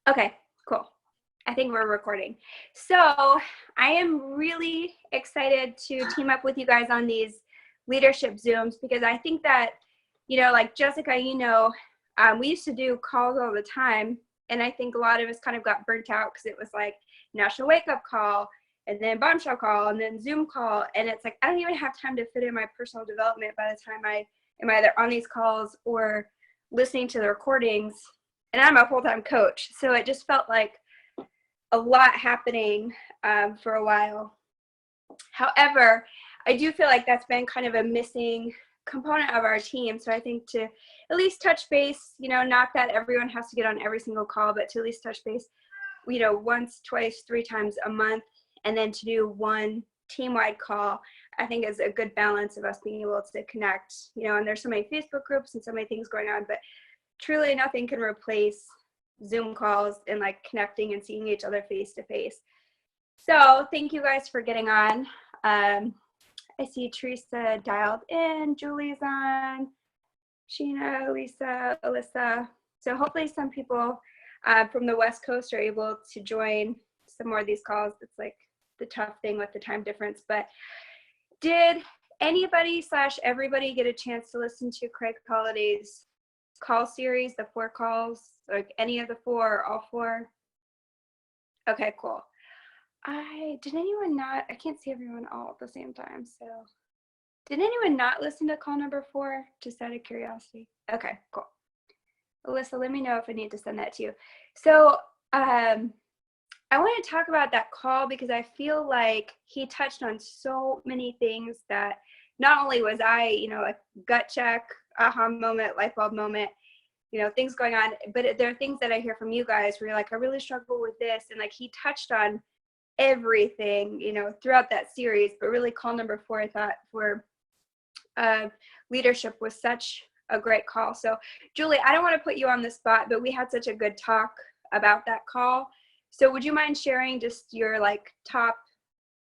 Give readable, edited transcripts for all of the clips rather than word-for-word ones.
Okay, cool. I think we're recording. So I am really excited to team up with you guys on these leadership Zooms because I think that, like Jessica, we used to do calls all the time. And I think a lot of us kind of got burnt out because it was like National Wake Up Call and then Bombshell Call and then Zoom call. And it's like, I don't even have time to fit in my personal development by the time I am either on these calls or listening to the recordings. And I'm a full-time coach. So it just felt like a lot happening for a while. However, I do feel like that's been kind of a missing component of our team. So I think to at least touch base, not that everyone has to get on every single call, but to at least touch base, once, twice, 3 times a month, and then to do one team-wide call, I think is a good balance of us being able to connect, and there's so many Facebook groups and so many things going on, but truly nothing can replace Zoom calls and like connecting and seeing each other face to face. So thank you guys for getting on. I see Teresa dialed in, Julie's on, Sheena, Lisa, Alyssa. So hopefully some people from the West Coast are able to join some more of these calls. It's like the tough thing with the time difference. But did anybody / everybody get a chance to listen to Craig Holliday's call series, the 4 calls, like any of the 4 or all 4? Okay, cool. Did anyone not, I can't see everyone all at the same time, so did anyone not listen to call number 4, just out of curiosity? Okay, cool. Alyssa, let me know if I need to send that to you. So I want to talk about that call because I feel like he touched on so many things that not only was I, a gut check, aha moment, light bulb moment, things going on, but there are things that I hear from you guys where you're like, I really struggle with this. And like, he touched on everything, throughout that series, but really call number 4, I thought for leadership was such a great call. So Julie, I don't want to put you on the spot, but we had such a good talk about that call. So would you mind sharing just your like top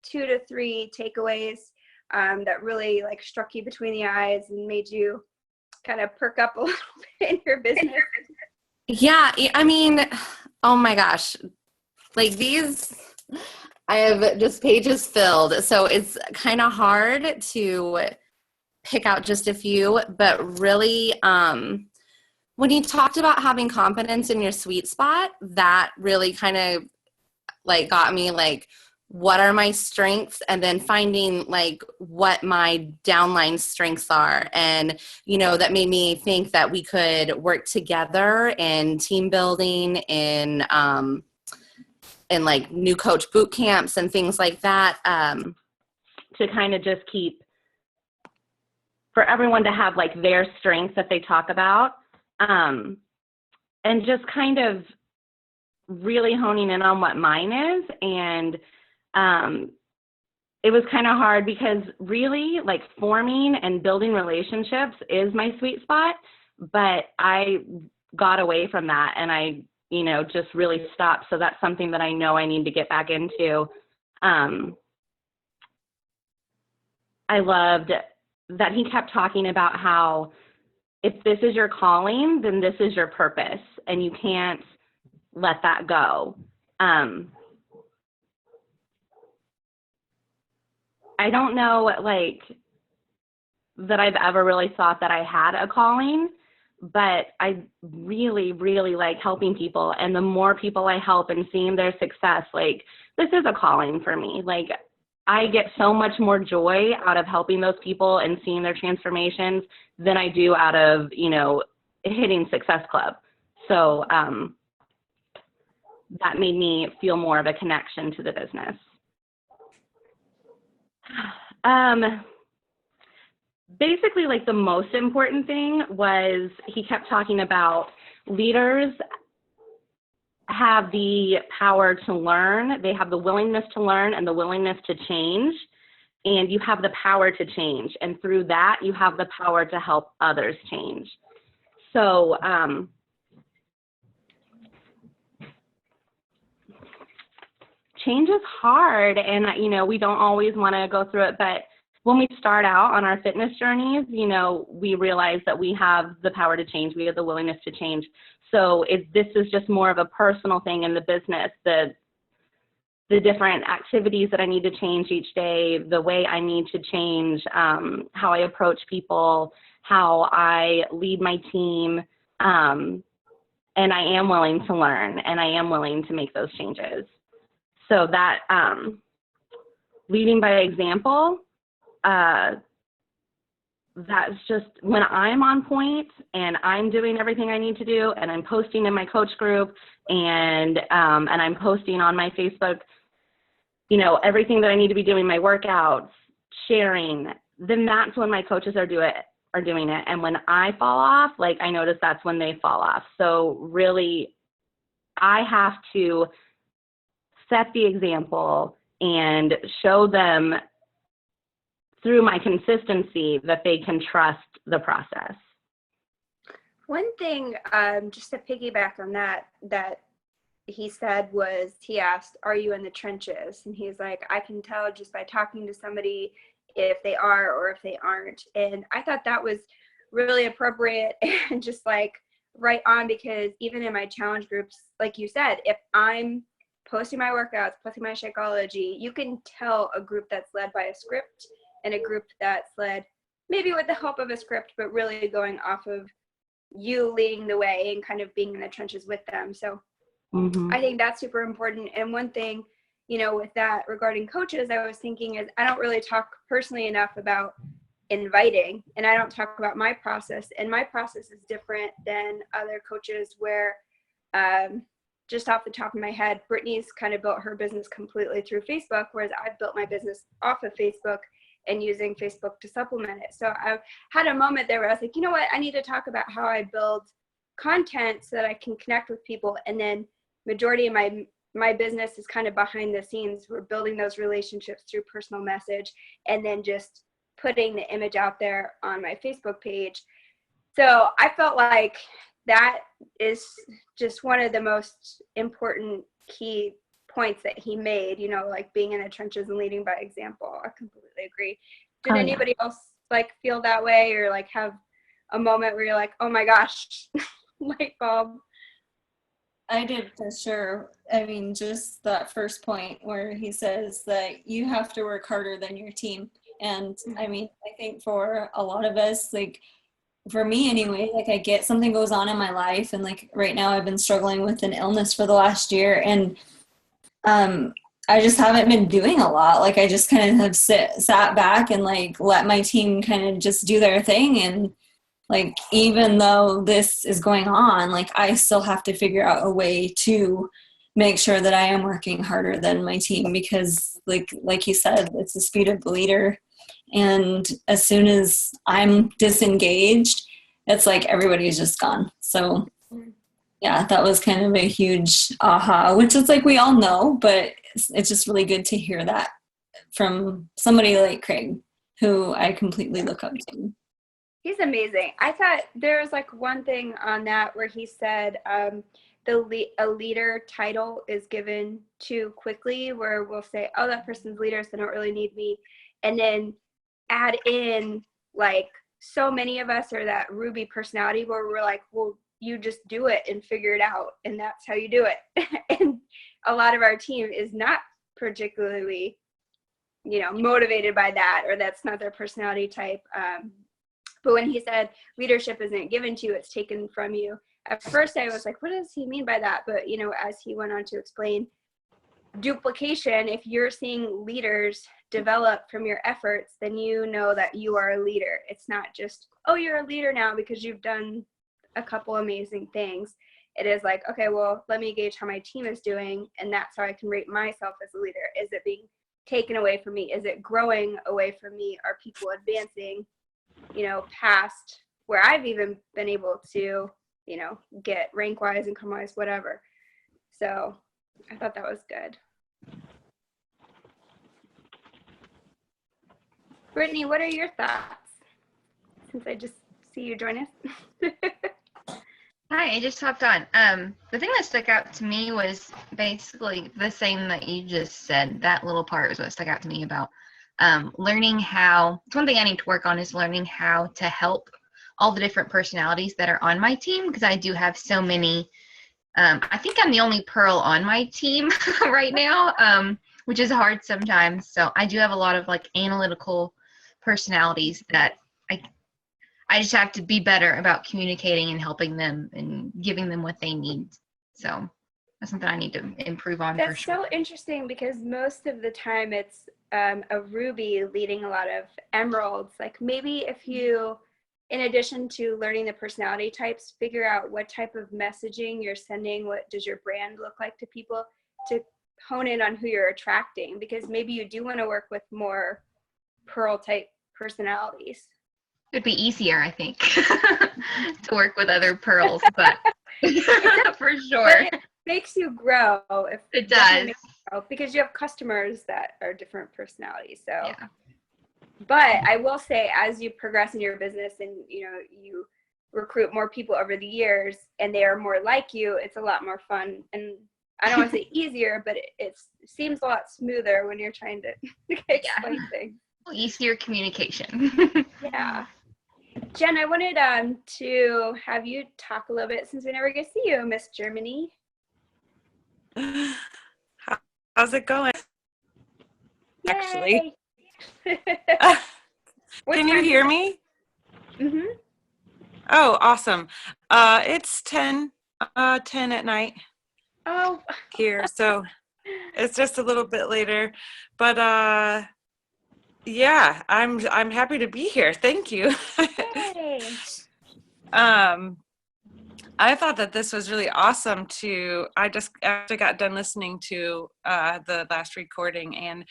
2 to 3 takeaways that really like struck you between the eyes and made you kind of perk up a little bit in your business? Yeah, I mean, oh my gosh, like these, I have just pages filled, so it's kind of hard to pick out just a few, but really, when you talked about having confidence in your sweet spot, that really kind of like got me like, what are my strengths, and then finding like what my downline strengths are. And, that made me think that we could work together in team building, in like new coach boot camps and things like that, to kind of just keep, for everyone to have like their strengths that they talk about, and just kind of really honing in on what mine is. And it was kind of hard because really like forming and building relationships is my sweet spot, but I got away from that and I, just really stopped. So that's something that I know I need to get back into. I loved that he kept talking about how if this is your calling, then this is your purpose and you can't let that go. I don't know, like, that I've ever really thought that I had a calling, but I really, really like helping people. And the more people I help and seeing their success, like, this is a calling for me. Like, I get so much more joy out of helping those people and seeing their transformations than I do out of, hitting Success Club. So that made me feel more of a connection to the business. Basically, like the most important thing was he kept talking about leaders have the power to learn. They have the willingness to learn and the willingness to change. And you have the power to change. And through that, you have the power to help others change. So change is hard. And, we don't always want to go through it. But when we start out on our fitness journeys, you know, we realize that we have the power to change. We have the willingness to change. So this is just more of a personal thing in the business, the different activities that I need to change each day, the way I need to change, how I approach people, how I lead my team. And I am willing to learn, and I am willing to make those changes. So that leading by example, that's just when I'm on point and I'm doing everything I need to do, and I'm posting in my coach group, and I'm posting on my Facebook, you know, everything that I need to be doing, my workouts, sharing, then that's when my coaches are doing it. And when I fall off, like, I notice that's when they fall off. So really, I have to set the example and show them through my consistency that they can trust the process. One thing, just to piggyback on that he said was, he asked, are you in the trenches? And he's like, I can tell just by talking to somebody if they are or if they aren't. And I thought that was really appropriate and just like right on, because even in my challenge groups, like you said, if I'm posting my workouts, posting my Shakeology, you can tell a group that's led by a script and a group that's led maybe with the help of a script, but really going off of you leading the way and kind of being in the trenches with them. So I think that's super important. And one thing, you know, with that regarding coaches, I was thinking is I don't really talk personally enough about inviting, and I don't talk about my process. And my process is different than other coaches where, just off the top of my head, Brittany's kind of built her business completely through Facebook, whereas I've built my business off of Facebook and using Facebook to supplement it. So I had a moment there where I was like, you know what, I need to talk about how I build content so that I can connect with people. And then majority of my business is kind of behind the scenes. We're building those relationships through personal message and then just putting the image out there on my Facebook page. So I felt like that is just one of the most important key points that he made, you know, like being in the trenches and leading by example. I completely agree. Did anybody else like feel that way, or like have a moment where you're like, oh my gosh, light bulb? I did, for sure. I mean, just that first point where he says that you have to work harder than your team. And I mean, I think for a lot of us, like for me anyway, like I get something goes on in my life, and like right now I've been struggling with an illness for the last year, and I just haven't been doing a lot. Like I just kind of have sat back and like let my team kind of just do their thing. And like, even though this is going on, like I still have to figure out a way to make sure that I am working harder than my team, because like you said, it's the speed of the leader. And as soon as I'm disengaged, it's like everybody's just gone. So yeah, that was kind of a huge aha, which is like we all know, but it's just really good to hear that from somebody like Craig, who I completely look up to. He's amazing. I thought there was like one thing on that where he said a leader title is given too quickly, where we'll say, oh, that person's leader, so they don't really need me. And then add in like so many of us are that Ruby personality where we're like, well, you just do it and figure it out, and that's how you do it. And a lot of our team is not particularly, you know, motivated by that, or that's not their personality type. But when he said leadership isn't given to you, it's taken from you, at first I was like, what does he mean by that? But, you know, as he went on to explain, duplication, if you're seeing leaders develop from your efforts, then you know that you are a leader. It's not just, oh, you're a leader now because you've done a couple amazing things. It is like, okay, well, let me gauge how my team is doing, and that's how I can rate myself as a leader. Is it being taken away from me? Is it growing away from me? Are people advancing, you know, past where I've even been able to, you know, get rank-wise, income-wise, whatever. So I thought that was good. Brittany, what are your thoughts? Since I just see you join us. Hi, I just hopped on. The thing that stuck out to me was basically the same that you just said. That little part is what stuck out to me about learning how, it's one thing I need to work on is learning how to help all the different personalities that are on my team, because I do have so many. I think I'm the only Pearl on my team right now, which is hard sometimes. So I do have a lot of like analytical personalities that I just have to be better about communicating and helping them and giving them what they need. So that's something I need to improve on for That's sure. so interesting because most of the time it's a Ruby leading a lot of Emeralds. Like maybe if you, in addition to learning the personality types, figure out what type of messaging you're sending, what does your brand look like to people, to hone in on who you're attracting, because maybe you do want to work with more Pearl type personalities. It'd be easier, I think, to work with other Pearls, but for sure. But it makes you grow. If It definitely does. makes you grow, because you have customers that are different personalities. So Yeah. but I will say, as you progress in your business and you recruit more people over the years and they are more like you, it's a lot more fun. And I don't want to say easier, but it seems a lot smoother when you're trying to explain things. Easier communication. Yeah. Jen, I wanted to have you talk a little bit, since we never get to see you, Miss Germany. How's it going? Actually, Yay. can you hear me? Mm-hmm. Oh, awesome. It's 10 at night Oh, here, so it's just a little bit later. But yeah, I'm happy to be here. Thank you. yay. I thought that this was really awesome I just actually got done listening to the last recording, and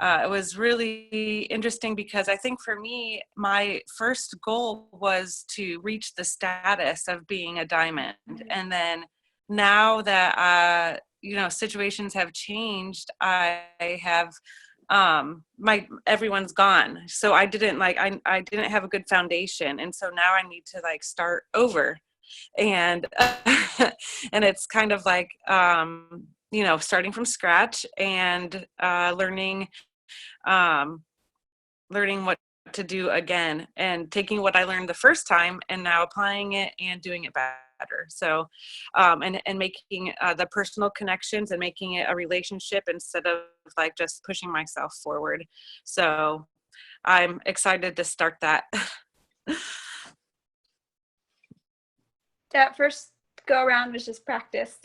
it was really interesting because I think for me, my first goal was to reach the status of being a diamond. And then now that, situations have changed, I have, everyone's gone. So I didn't I didn't have a good foundation. And so now I need to start over. And, and it's kind of like, starting from scratch and learning what to do again, and taking what I learned the first time and now applying it and doing it better. So, and making the personal connections and making it a relationship instead of just pushing myself forward. So I'm excited to start that. That first go around was just practice.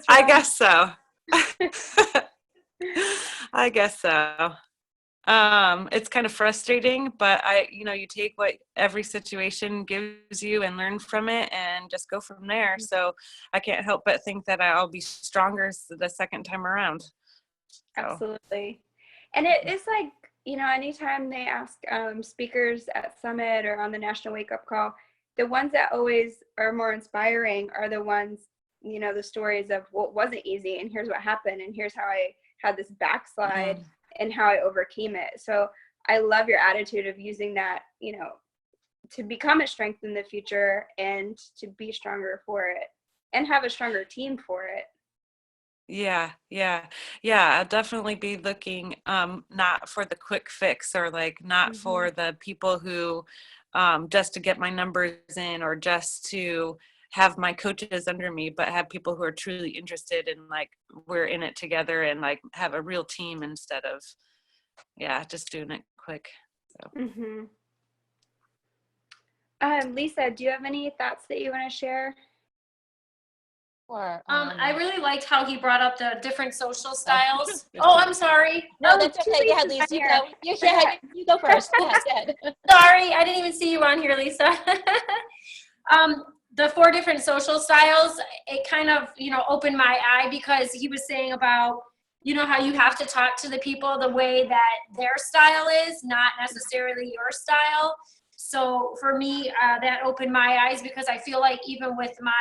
I guess so. I guess so. It's kind of frustrating, but you take what every situation gives you and learn from it and just go from there. So I can't help but think that I'll be stronger the second time around. So. Absolutely. And it is anytime they ask speakers at Summit or on the National Wake Up Call, the ones that always are more inspiring are the ones, the stories of what wasn't easy and here's what happened and here's how I had this backslide and how I overcame it. So I love your attitude of using that, to become a strength in the future and to be stronger for it and have a stronger team for it. Yeah. I'll definitely be looking not for the quick fix or not for the people who just to get my numbers in or just to have my coaches under me, but have people who are truly interested in we're in it together and have a real team instead of just doing it quick. So. Lisa, do you have any thoughts that you want to share? Sure. I really liked how he brought up the different social styles. Oh, I'm sorry. No, that's okay. Go ahead, Lisa. You go first. Go ahead. Sorry, I didn't even see you on here, Lisa. The 4 different social styles, it kind of, opened my eye because he was saying about, how you have to talk to the people the way that their style is, not necessarily your style. So for me, that opened my eyes because I feel like even with my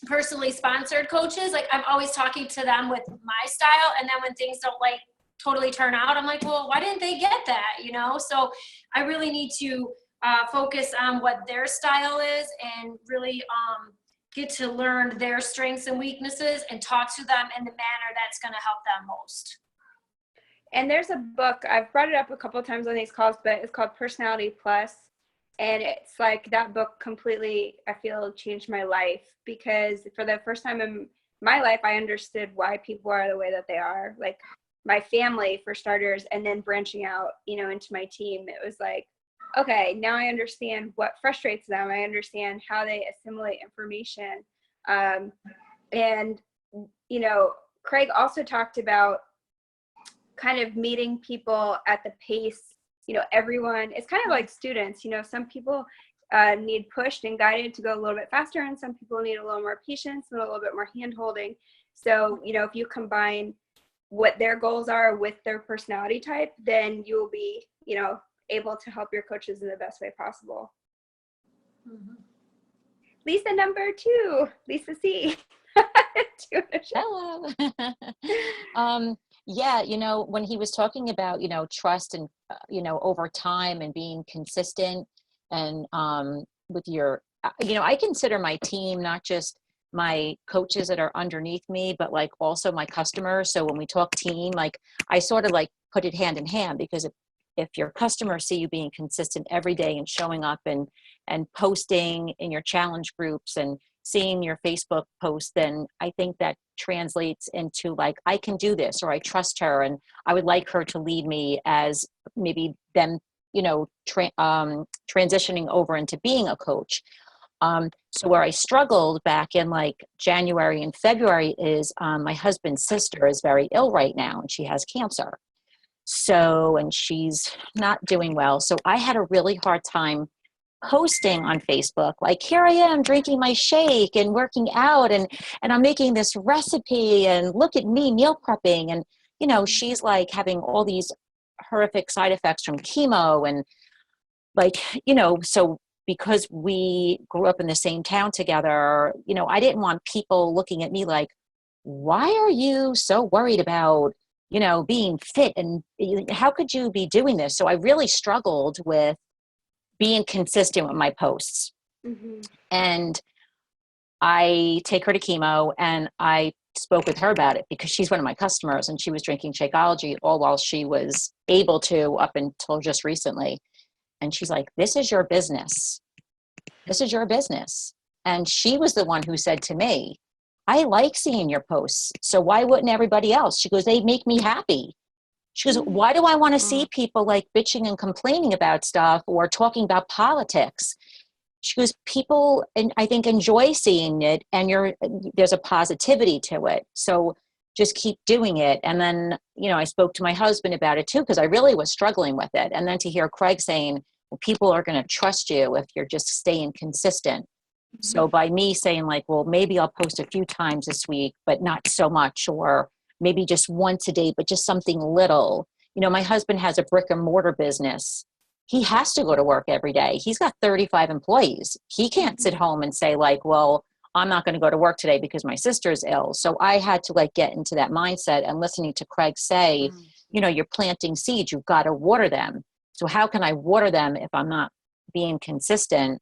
personally sponsored coaches, I'm always talking to them with my style, and then when things don't totally turn out, I'm like, well, why didn't they get that? So I really need to focus on what their style is and really get to learn their strengths and weaknesses and talk to them in the manner that's going to help them most. And there's a book, I've brought it up a couple of times on these calls, but it's called Personality Plus. And it's like that book completely, I feel, changed my life, because for the first time in my life, I understood why people are the way that they are. Like my family, for starters, and then branching out, into my team. It was like, okay, now I understand what frustrates them. I understand how they assimilate information. And, Craig also talked about kind of meeting people at the pace, everyone, it's kind of like students, some people need pushed and guided to go a little bit faster, and some people need a little more patience and a little bit more hand holding. So, if you combine what their goals are with their personality type, then you will be, able to help your coaches in the best way possible. Mm-hmm. Lisa number 2, Lisa C. Hello. Yeah, when he was talking about, trust and, over time and being consistent and with your, I consider my team not just my coaches that are underneath me, but like also my customers. So when we talk team, like I sort of like put it hand in hand, because if your customers see you being consistent every day and showing up and posting in your challenge groups and seeing your Facebook posts, then I think that translates into like, I can do this, or I trust her and I would like her to lead me, as maybe them, transitioning over into being a coach. So where I struggled back in like January and February is my husband's sister is very ill right now, and she has cancer. So, and she's not doing well. So I had a really hard time posting on Facebook, like, here I am drinking my shake and working out, and I'm making this recipe, and look at me meal prepping. And, she's like having all these horrific side effects from chemo. And like, so because we grew up in the same town together, I didn't want people looking at me like, why are you so worried about, being fit, and how could you be doing this? So I really struggled with being consistent with my posts. Mm-hmm. And I take her to chemo, and I spoke with her about it because she's one of my customers, and she was drinking Shakeology all while she was able to, up until just recently. And she's like, this is your business. This is your business. And she was the one who said to me, I like seeing your posts. So why wouldn't everybody else? She goes, they make me happy. She goes, why do I want to see people like bitching and complaining about stuff or talking about politics? She goes, people, and I think, enjoy seeing it, and there's a positivity to it. So just keep doing it. And then, I spoke to my husband about it too, because I really was struggling with it. And then to hear Craig saying, well, people are going to trust you if you're just staying consistent. Mm-hmm. So by me saying like, well, maybe I'll post a few times this week, but not so much, or maybe just once a day, but just something little. My husband has a brick and mortar business. He has to go to work every day. He's got 35 employees. He can't sit home and say like, well, I'm not going to go to work today because my sister's ill. So I had to like get into that mindset, and listening to Craig say, you're planting seeds, you've got to water them. So how can I water them if I'm not being consistent?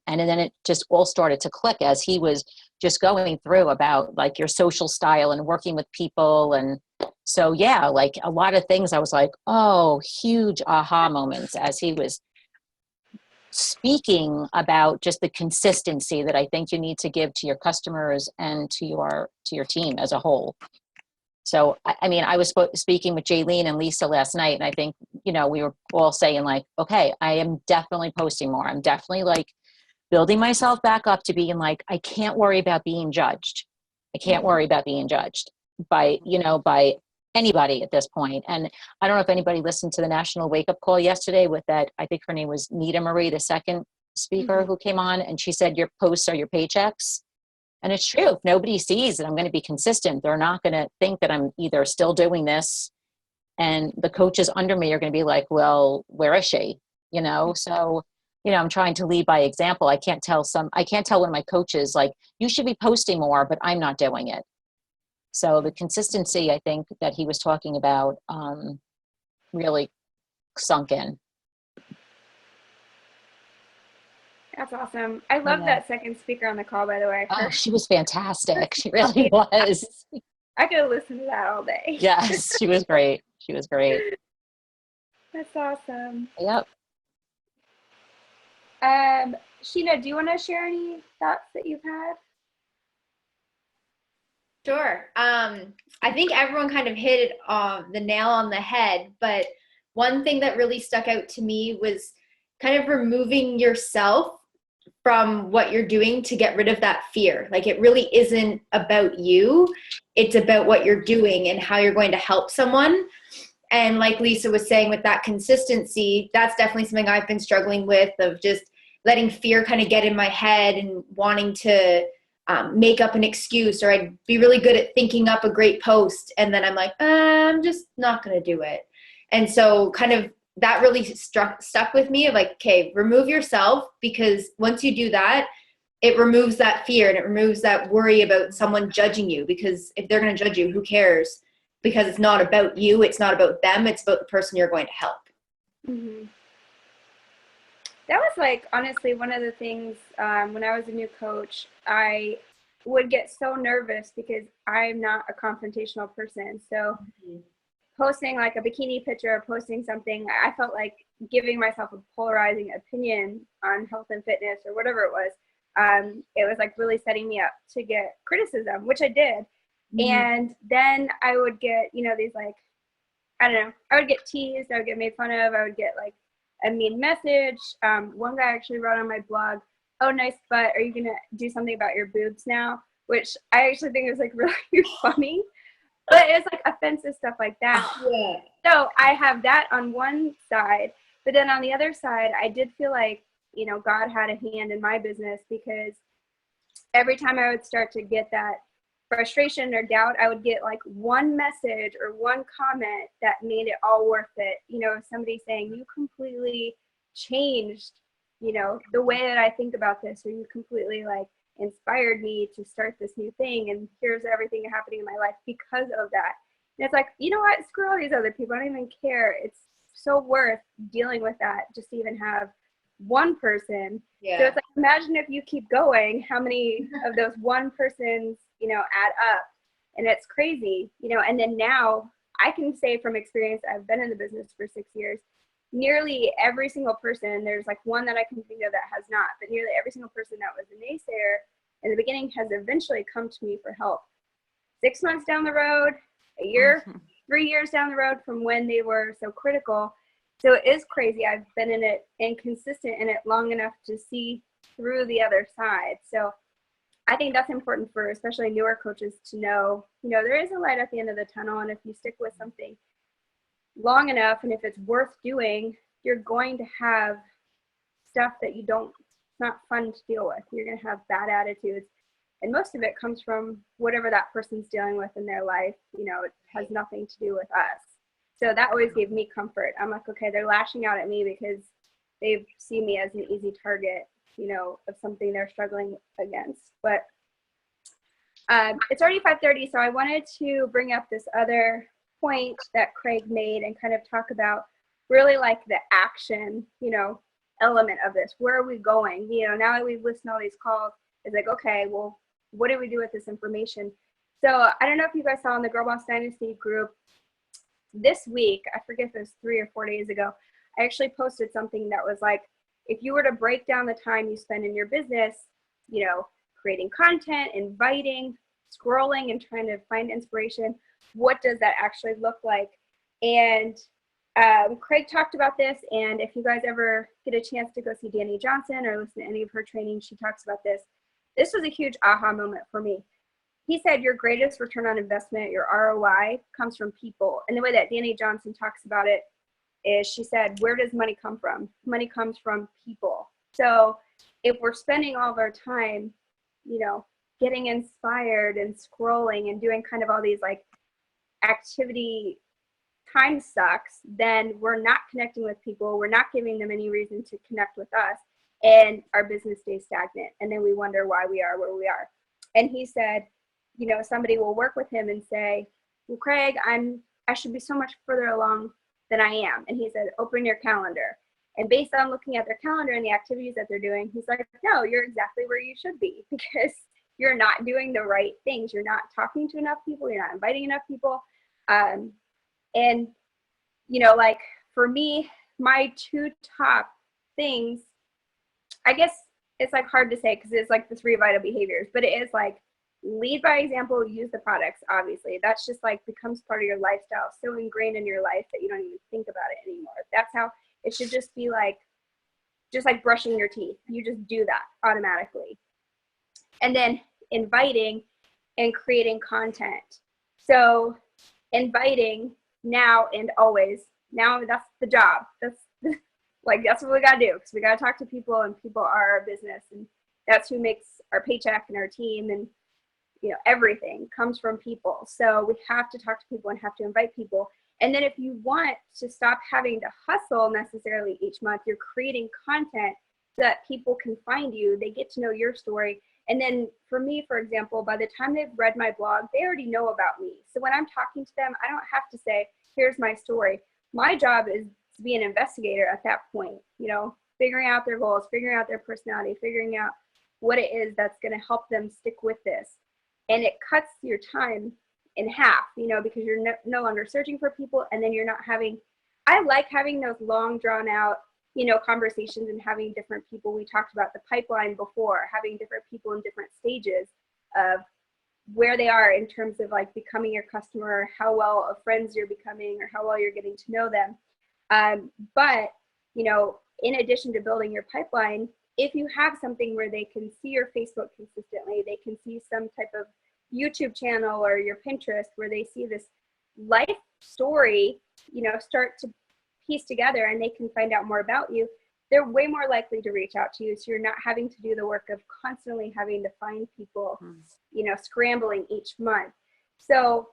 And then it just all started to click as he was just going through about like your social style and working with people. And so, yeah, like a lot of things I was like, oh, huge aha moments as he was speaking about just the consistency that I think you need to give to your customers and to your team as a whole. So, I mean, I was speaking with Jaylene and Lisa last night, and I think, we were all saying like, okay, I am definitely posting more. I'm definitely like building myself back up to being like, I can't worry about being judged. I can't worry about being judged by anybody at this point. And I don't know if anybody listened to the National Wake Up Call yesterday with that, I think her name was Nita Marie, the second speaker who came on, and she said, your posts are your paychecks. And it's true. If nobody sees that I'm going to be consistent, they're not going to think that I'm either still doing this, and the coaches under me are going to be like, well, where is she? So, I'm trying to lead by example. I can't tell one of my coaches like, you should be posting more, but I'm not doing it. So the consistency, I think, that he was talking about really sunk in. That's awesome. I love that second speaker on the call, by the way. Oh, she was fantastic. She really was. I could listen to that all day. Yes, she was great. She was great. That's awesome. Yep. Sheena, do you want to share any thoughts that you've had? Sure. I think everyone kind of hit it the nail on the head, but one thing that really stuck out to me was kind of removing yourself from what you're doing to get rid of that fear. Like, it really isn't about you. It's about what you're doing and how you're going to help someone. And like Lisa was saying, with that consistency, that's definitely something I've been struggling with, of just letting fear kind of get in my head and wanting to make up an excuse, or I'd be really good at thinking up a great post, and then I'm like, I'm just not going to do it. And so kind of that really stuck with me, of like, okay, remove yourself, because once you do that, it removes that fear and it removes that worry about someone judging you, because if they're going to judge you, who cares? Because it's not about you. It's not about them. It's about the person you're going to help. Mm-hmm. That was like, honestly, one of the things when I was a new coach, I would get so nervous because I'm not a confrontational person. So posting like a bikini picture or posting something, I felt like giving myself a polarizing opinion on health and fitness or whatever it was like really setting me up to get criticism, which I did. And then I would get, these like, I don't know, I would get teased, I would get made fun of, I would get like a mean message. One guy actually wrote on my blog, "Oh, nice butt, are you gonna do something about your boobs now?" Which I actually think is like really funny, but it's like offensive stuff like that. Yeah. So I have that on one side, but then on the other side, I did feel like, God had a hand in my business, because every time I would start to get that frustration or doubt, I would get like one message or one comment that made it all worth it. Somebody saying, "You completely changed, the way that I think about this," or "You completely like inspired me to start this new thing, and here's everything happening in my life because of that." And it's like, you know what? Screw all these other people. I don't even care. It's so worth dealing with that just to even have one person. Yeah. So it's like, imagine if you keep going, how many of those one persons, add up. And it's crazy, and then now I can say from experience, I've been in the business for 6 years, nearly every single person, there's like one that I can think of that has not, but nearly every single person that was a naysayer in the beginning has eventually come to me for help. 6 months down the road, a year, 3 years down the road from when they were so critical. So it is crazy. I've been in it and consistent in it long enough to see through the other side. So I think that's important for especially newer coaches to know, there is a light at the end of the tunnel. And if you stick with something long enough, and if it's worth doing, you're going to have stuff that it's not fun to deal with. You're going to have bad attitudes. And most of it comes from whatever that person's dealing with in their life. It has nothing to do with us. So that always gave me comfort. I'm like, okay, they're lashing out at me because they see me as an easy target, of something they're struggling against. But it's already 5:30, so I wanted to bring up this other point that Craig made and kind of talk about really like the action, element of this. Where are we going? Now that we've listened to all these calls, it's like, okay, well, what do we do with this information? So I don't know if you guys saw in the Girl Boss Dynasty group this week, I forget if it was 3 or 4 days ago, I actually posted something that was like, if you were to break down the time you spend in your business, creating content, inviting, scrolling, and trying to find inspiration, what does that actually look like? And Craig talked about this, and if you guys ever get a chance to go see Danny Johnson or listen to any of her training, she talks about this. This was a huge aha moment for me. He said your greatest return on investment, your ROI, comes from people. And the way that Danny Johnson talks about it is, she said, where does money come from? Money comes from people. So if we're spending all of our time, getting inspired and scrolling and doing kind of all these like activity time sucks, then we're not connecting with people. We're not giving them any reason to connect with us, and our business stays stagnant. And then we wonder why we are where we are. And he said, somebody will work with him and say, well, Craig, I should be so much further along than I am. And he said, open your calendar. And based on looking at their calendar and the activities that they're doing, he's like, no, you're exactly where you should be, because you're not doing the right things. You're not talking to enough people. You're not inviting enough people. And you know, like for me, my 2 top things, I guess it's like hard to say because it's like the 3 vital behaviors, but it is like lead by example, use the products, obviously. That's just like becomes part of your lifestyle, so ingrained in your life that you don't even think about it anymore. That's how it should just be, like, just like brushing your teeth. You just do that automatically. And then inviting and creating content. So inviting now and always. Now that's the job. That's like, that's what we got to do, because we got to talk to people, and people are our business, and that's who makes our paycheck and our team, and you know, everything comes from people. So we have to talk to people and have to invite people. And then if you want to stop having to hustle necessarily each month, you're creating content so that people can find you. They get to know your story. And then for me, for example, by the time they've read my blog, they already know about me. So when I'm talking to them, I don't have to say, here's my story. My job is to be an investigator at that point, you know, figuring out their goals, figuring out their personality, figuring out what it is that's going to help them stick with this. And it cuts your time in half, you know, because you're no longer searching for people, and then you're not having, I like having those long drawn out, you know, conversations and having different people. We talked about the pipeline before, having different people in different stages of where they are in terms of like becoming your customer, how well of friends you're becoming, or how well you're getting to know them. But, you know, in addition to building your pipeline, if you have something where they can see your Facebook consistently, they can see some type of YouTube channel or your Pinterest where they see this life story, you know, start to piece together, and they can find out more about you, they're way more likely to reach out to you. So you're not having to do the work of constantly having to find people, you know, scrambling each month. So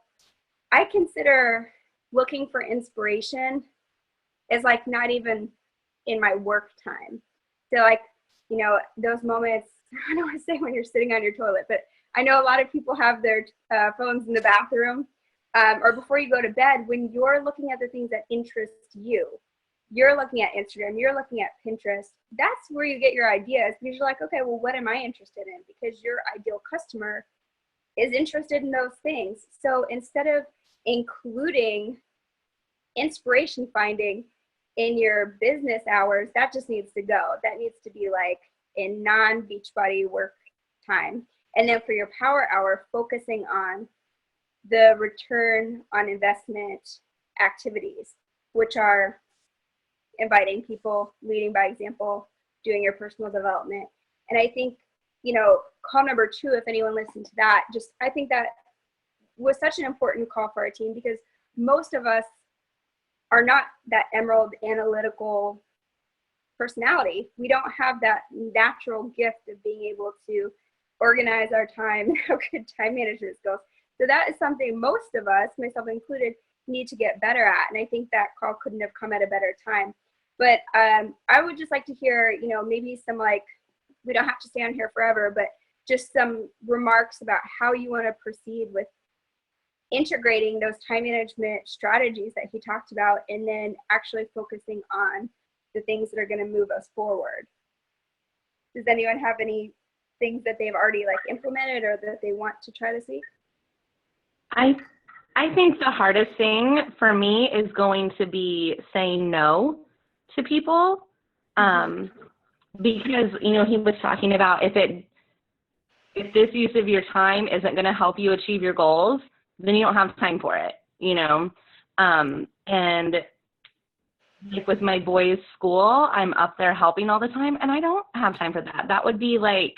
I consider looking for inspiration as like not even in my work time. So like, you know, those moments, I don't want to say when you're sitting on your toilet, but I know a lot of people have their phones in the bathroom or before you go to bed, when you're looking at the things that interest you. You're looking at Instagram, you're looking at Pinterest. That's where you get your ideas, because you're like, okay, well, what am I interested in? Because your ideal customer is interested in those things. So instead of including inspiration finding in your business hours, that just needs to go. That needs to be like in non-Beachbody work time. And then for your power hour, focusing on the return on investment activities, which are inviting people, leading by example, doing your personal development. And I think, you know, call number 2, if anyone listened to that, just, I think that was such an important call for our team, because most of us are not that emerald analytical personality. We don't have that natural gift of being able to organize our time and have good time management skills. So that is something most of us, myself included, need to get better at. And I think that call couldn't have come at a better time. But I would just like to hear, you know, maybe some, like, we don't have to stay on here forever, but just some remarks about how you want to proceed with integrating those time management strategies that he talked about, and then actually focusing on the things that are going to move us forward. Does anyone have any things that they've already like implemented or that they want to try to see? I think the hardest thing for me is going to be saying no to people, because, you know, he was talking about if this use of your time isn't going to help you achieve your goals, then you don't have time for it, you know. And like with my boys' school, I'm up there helping all the time, and I don't have time for that. That would be like,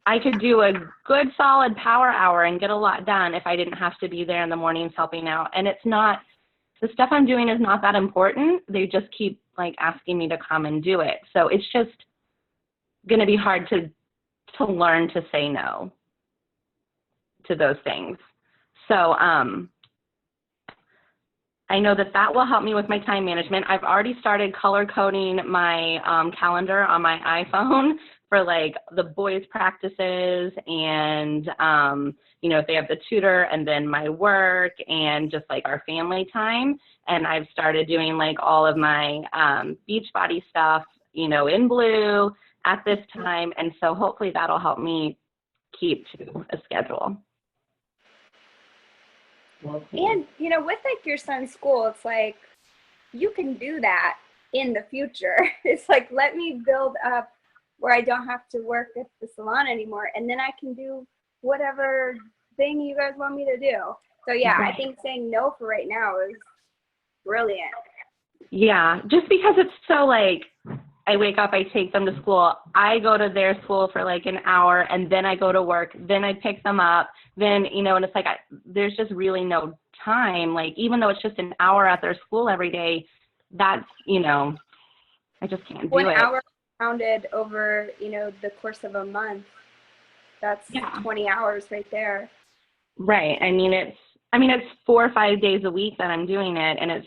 I could do a good solid power hour and get a lot done if I didn't have to be there in the mornings helping out. And it's not, the stuff I'm doing is not that important. They just keep like asking me to come and do it. So it's just going to be hard to learn to say no to those things. So I know that will help me with my time management. I've already started color coding my calendar on my iPhone for like the boys' practices and, you know, if they have the tutor, and then my work and just like our family time. And I've started doing like all of my Beachbody stuff, you know, in blue at this time. And so hopefully that'll help me keep to a schedule. And, you know, with like your son's school, it's like you can do that in the future. It's like, let me build up where I don't have to work at the salon anymore, and then I can do whatever thing you guys want me to do. So yeah, I think saying no for right now is brilliant. Yeah, just because it's so like, I wake up, I take them to school, I go to their school for like an hour, and then I go to work, then I pick them up, then, you know, and it's like, there's just really no time. Like, even though it's just an hour at their school every day, that's, you know, I just can't do 1 it. hour counted over, you know, the course of a month. That's 20 hours right there. Right. I mean, it's 4 or 5 days a week that I'm doing it, and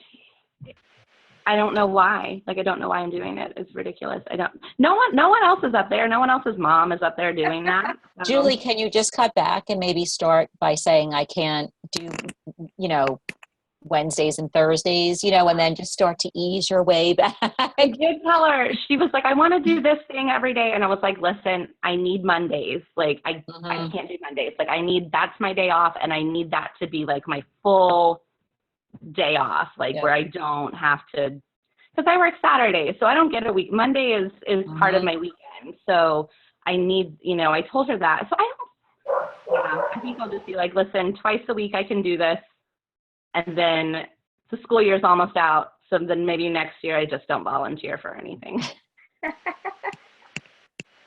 I don't know why. Like, I don't know why I'm doing it. It's ridiculous. No one else is up there. No one else's mom is up there doing that. So. Julie, can you just cut back and maybe start by saying, I can't do, you know, Wednesdays and Thursdays, you know, and then just start to ease your way back. I did tell her. She was like, I want to do this thing every day. And I was like, listen, I need Mondays. Like, I can't do Mondays. Like, that's my day off, and I need that to be like my full day off, like where I don't have to, because I work Saturday, so I don't get a week. Monday is part of my weekend, so I need, you know, I told her that. So I think I'll just be like, listen, twice a week I can do this, and then the school year's almost out, so then maybe next year I just don't volunteer for anything.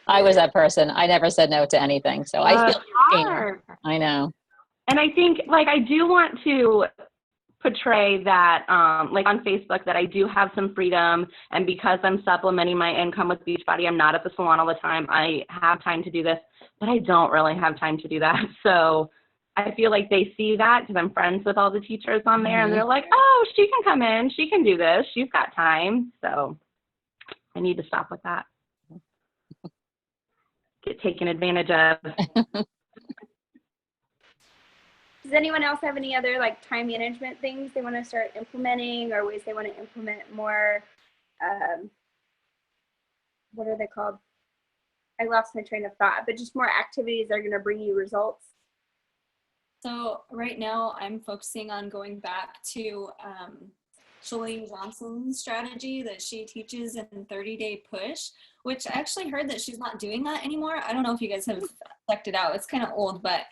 I was that person. I never said no to anything, so I feel your pain. I know. And I think, like, I do want to portray that, like on Facebook, that I do have some freedom, and because I'm supplementing my income with Beachbody, I'm not at the salon all the time. I have time to do this, but I don't really have time to do that. So I feel like they see that because I'm friends with all the teachers on there, and they're like, oh, she can come in, she can do this, she's got time. So I need to stop with that. Get taken advantage of. Does anyone else have any other like time management things they want to start implementing, or ways they want to implement more, what are they called? I lost my train of thought, but just more activities that are going to bring you results? So right now I'm focusing on going back to Shalene Johnson's strategy that she teaches in 30-day push, which I actually heard that she's not doing that anymore. I don't know if you guys have checked it out. It's kind of old, but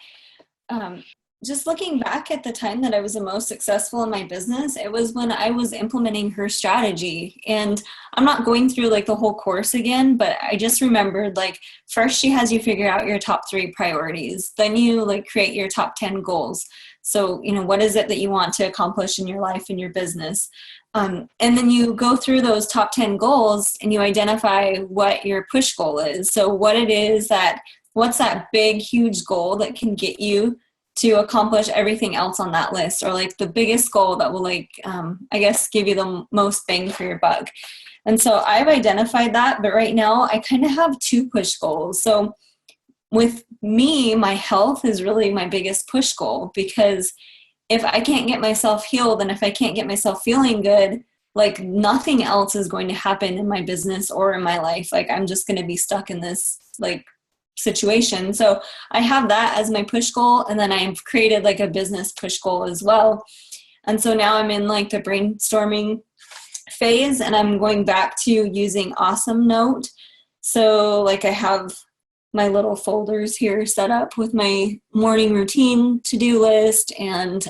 just looking back at the time that I was the most successful in my business, it was when I was implementing her strategy. And I'm not going through like the whole course again, but I just remembered, like, first she has you figure out your top 3 priorities. Then you like create your top 10 goals. So, you know, what is it that you want to accomplish in your life and your business? And then you go through those top 10 goals and you identify what your push goal is. So what it is what's that big, huge goal that can get you to accomplish everything else on that list, or like the biggest goal that will like, I guess, give you the most bang for your buck. And so I've identified that, but right now I kind of have 2 push goals. So with me, my health is really my biggest push goal, because if I can't get myself healed and if I can't get myself feeling good, like nothing else is going to happen in my business or in my life. Like I'm just going to be stuck in this like situation. So I have that as my push goal. And then I've created like a business push goal as well. And so now I'm in like the brainstorming phase, and I'm going back to using Awesome Note. So like I have my little folders here set up with my morning routine to-do list and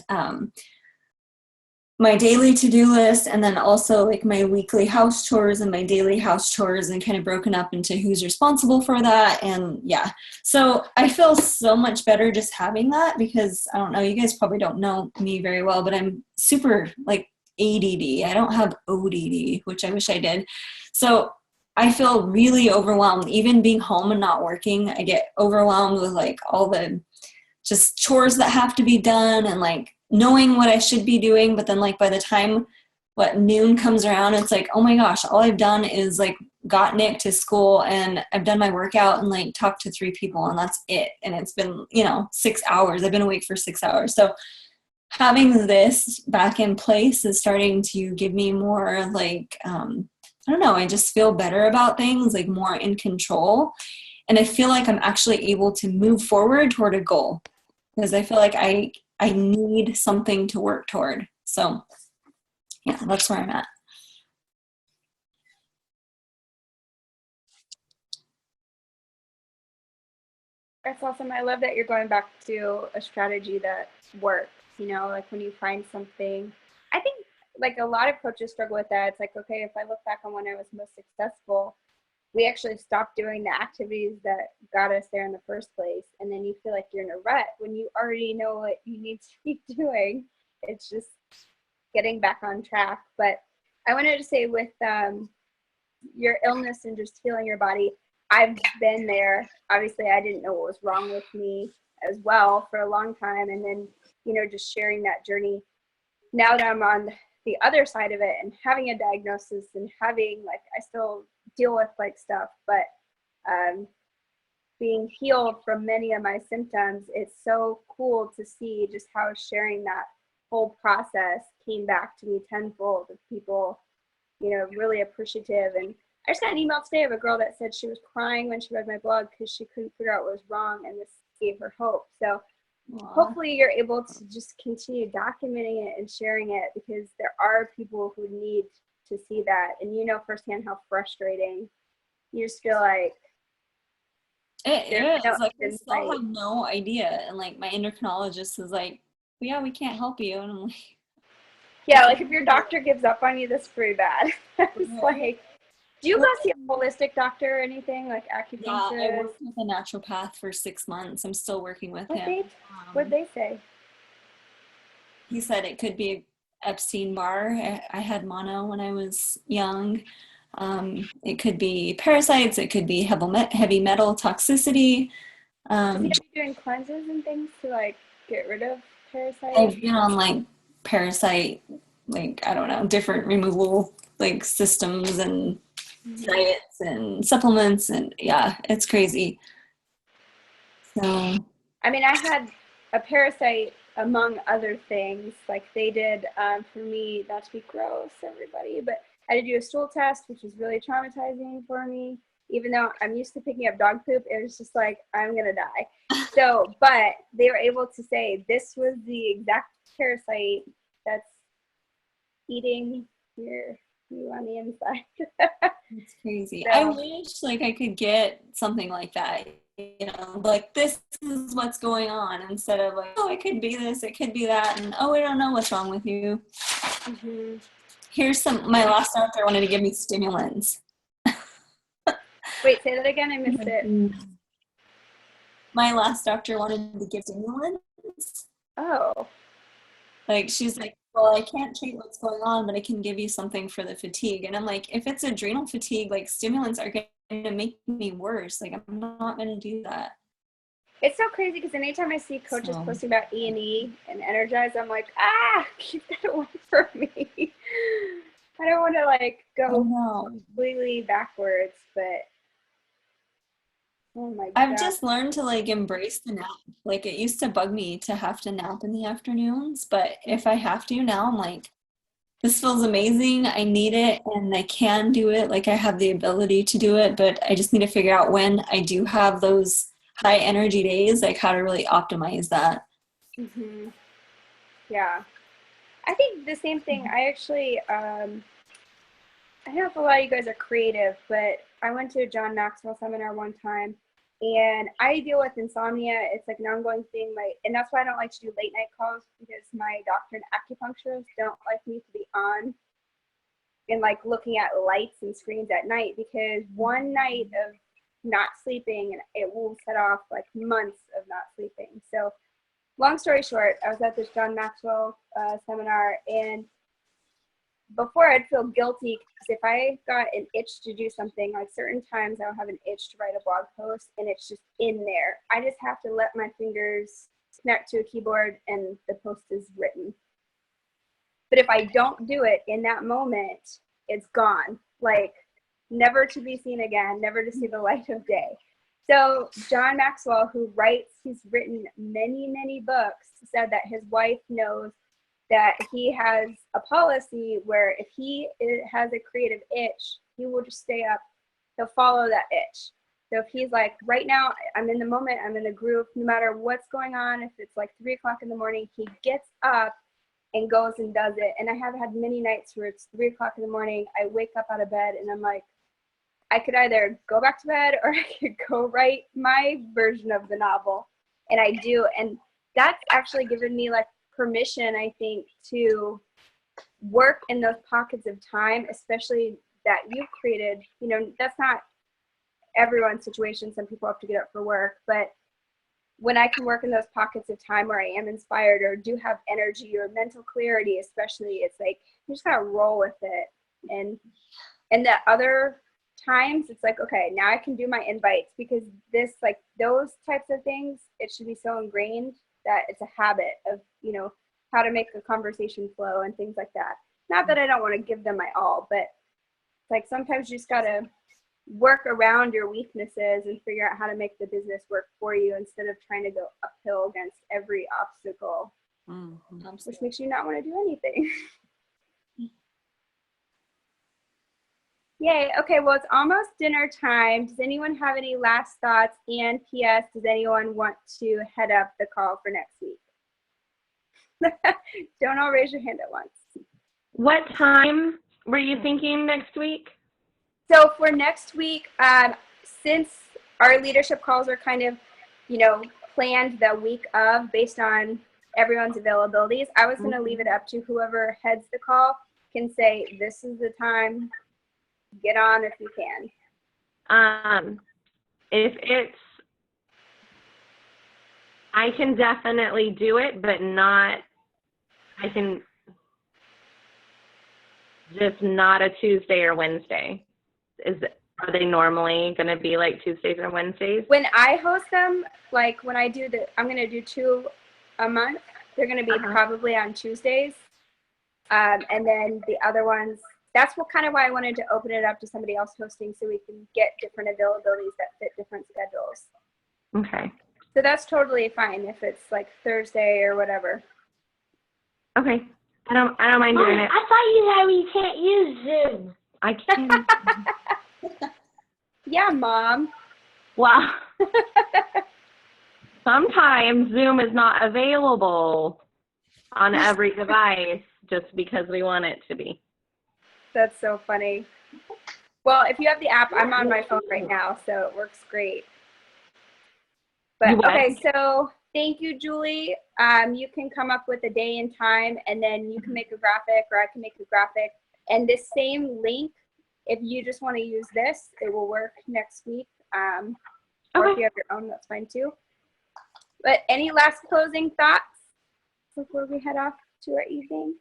my daily to-do list, and then also like my weekly house chores and my daily house chores, and kind of broken up into who's responsible for that. And yeah, so I feel so much better just having that, because I don't know, you guys probably don't know me very well, but I'm super like ADD. I don't have ODD, which I wish I did. So I feel really overwhelmed. Even being home and not working, I get overwhelmed with like all the just chores that have to be done and like knowing what I should be doing. But then like by the time noon comes around, it's like, oh my gosh, all I've done is like got Nick to school and I've done my workout and like talked to 3 people, and that's it. And it's been, 6 hours. I've been awake for 6 hours. So having this back in place is starting to give me more like, I don't know, I just feel better about things, like more in control. And I feel like I'm actually able to move forward toward a goal, because I feel like I need something to work toward. So yeah, that's where I'm at. That's awesome. I love that you're going back to a strategy that works, you know, like when you find something. I think like a lot of coaches struggle with that. It's like, okay, if I look back on when I was most successful, we actually stopped doing the activities that got us there in the first place. And then you feel like you're in a rut when you already know what you need to be doing. It's just getting back on track. But I wanted to say with your illness and just feeling your body, I've been there. Obviously, I didn't know what was wrong with me as well for a long time. And then, you know, just sharing that journey. Now that I'm on the other side of it and having a diagnosis and having, like, I still deal with like stuff, but being healed from many of my symptoms, it's so cool to see just how sharing that whole process came back to me tenfold of people, you know, really appreciative. And I just got an email today of a girl that said she was crying when she read my blog because she couldn't figure out what was wrong, and this gave her hope. So hopefully you're able to just continue documenting it and sharing it, because there are people who need to see that. And you know firsthand how frustrating you just feel like It is. no Like, I end in still sight. have no idea. And like my endocrinologist is like, yeah, we can't help you. And I'm like, Yeah, like if your doctor gives up on you, that's pretty bad. It's Right. like, do you go see a holistic doctor or anything, like yeah, I acupuncturist? worked with a naturopath for 6 months. I'm still working with What him. what'd they say? He said it could be Epstein-Barr. I had mono when I was young. It could be parasites. It could be heavy metal toxicity. Does he have you doing cleanses and things to like get rid of parasites? I've been on like parasite, like, I don't know, different removal like systems and diets and supplements, and yeah, it's crazy. So I mean, I had a parasite among other things. Like they did for me, not to be gross, everybody, but I had to do a stool test, which was really traumatizing for me. Even though I'm used to picking up dog poop, it was just like, I'm going to die. So, but they were able to say this was the exact parasite that's eating you on the inside. it's crazy. So- I wish like I could get something like that, you know, like this is what's going on, instead of like, oh, it could be this, it could be that, and oh, we don't know what's wrong with you. Mhm. Here's my last doctor wanted to give me stimulants. Wait, say that again. I missed it. My last doctor wanted to give stimulants. Oh, Like, she's like, well, I can't treat what's going on, but I can give you something for the fatigue. And I'm like, if it's adrenal fatigue, like stimulants are going to make me worse. Like, I'm not going to do that. it's so crazy because anytime I see coaches So- posting about E&E and Energize, I'm like, keep that away from me. I don't want to like I go know. completely backwards, but oh my I've god. just learned to like embrace the nap. Like, it used to bug me to have to nap in the afternoons, but if I have to now, I'm like, this feels amazing. I need it and I can do it. Like, I have the ability to do it, but I just need to figure out when I do have those high energy days, like how to really optimize that. Hmm. Yeah, I think the same thing. I actually, I don't know if a lot of you guys are creative, but I went to a John Maxwell seminar one time, and I deal with insomnia. It's like an ongoing thing. And that's why I don't like to do late night calls, because my doctor and acupuncturist don't like me to be on and like looking at lights and screens at night, because one night of not sleeping and it will set off like months of not sleeping. So long story short, I was at this John Maxwell seminar, and before I'd feel guilty because if I got an itch to do something, like certain times I'll have an itch to write a blog post and it's just in there. I just have to let my fingers connect to a keyboard and the post is written. But if I don't do it in that moment, it's gone. Like never to be seen again, never to see the light of day. So John Maxwell, who he's written many, many books, said that his wife knows that he has a policy where if he has a creative itch, he will just stay up. He'll follow that itch. So if he's like, right now, I'm in the moment, I'm in the groove, no matter what's going on, if it's like 3 o'clock in the morning, he gets up and goes and does it. And I have had many nights where it's 3 o'clock in the morning, I wake up out of bed and I'm like, I could either go back to bed or I could go write my version of the novel. And I do. And that's actually given me like permission, I think, to work in those pockets of time, especially that you've created. You know, that's not everyone's situation. Some people have to get up for work, but when I can work in those pockets of time where I am inspired or do have energy or mental clarity, especially, it's like you just gotta roll with it. And the other times it's like, okay, now I can do my invites, because this, like those types of things, it should be so ingrained that it's a habit of, you know, how to make a conversation flow and things like that. Not that I don't want to give them my all, but it's like sometimes you just gotta work around your weaknesses and figure out how to make the business work for you instead of trying to go uphill against every obstacle, which makes you not want to do anything. Yay. Okay, well, it's almost dinner time. Does anyone have any last thoughts? And P.S., does anyone want to head up the call for next week? Don't all raise your hand at once. What time were you thinking next week? So for next week, since our leadership calls are kind of, you know, planned the week of based on everyone's availabilities, I was going to leave it up to whoever heads the call can say, this is the time, get on if you can. If it's, I can definitely do it, but not, I can just not a Tuesday or Wednesday. Are they normally going to be like Tuesdays or Wednesdays? When I host them, like when I do I'm going to do 2 a month. They're going to be probably on Tuesdays. And then the other ones, that's what kind of why I wanted to open it up to somebody else hosting, so we can get different availabilities that fit different schedules. Okay. So that's totally fine if it's like Thursday or whatever. Okay. I don't mind doing it. I thought you said we can't use Zoom. I can. Yeah, Mom. Wow. Sometimes Zoom is not available on every device just because we want it to be. That's so funny. Well, if you have the app, I'm on my phone right now, so it works great. But okay, so thank you, Julie. You can come up with a day and time, and then you can make a graphic, or I can make a graphic. And this same link, if you just want to use this, it will work next week. Or if you have your own, that's fine too. But any last closing thoughts before we head off to our evening?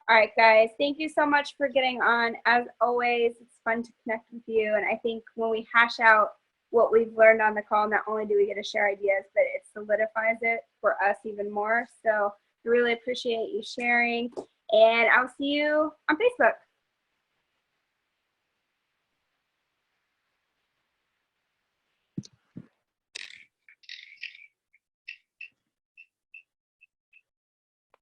All right, guys, thank you so much for getting on. As always, it's fun to connect with you. And I think when we hash out what we've learned on the call, not only do we get to share ideas, but it solidifies it for us even more. So I really appreciate you sharing. And I'll see you on Facebook.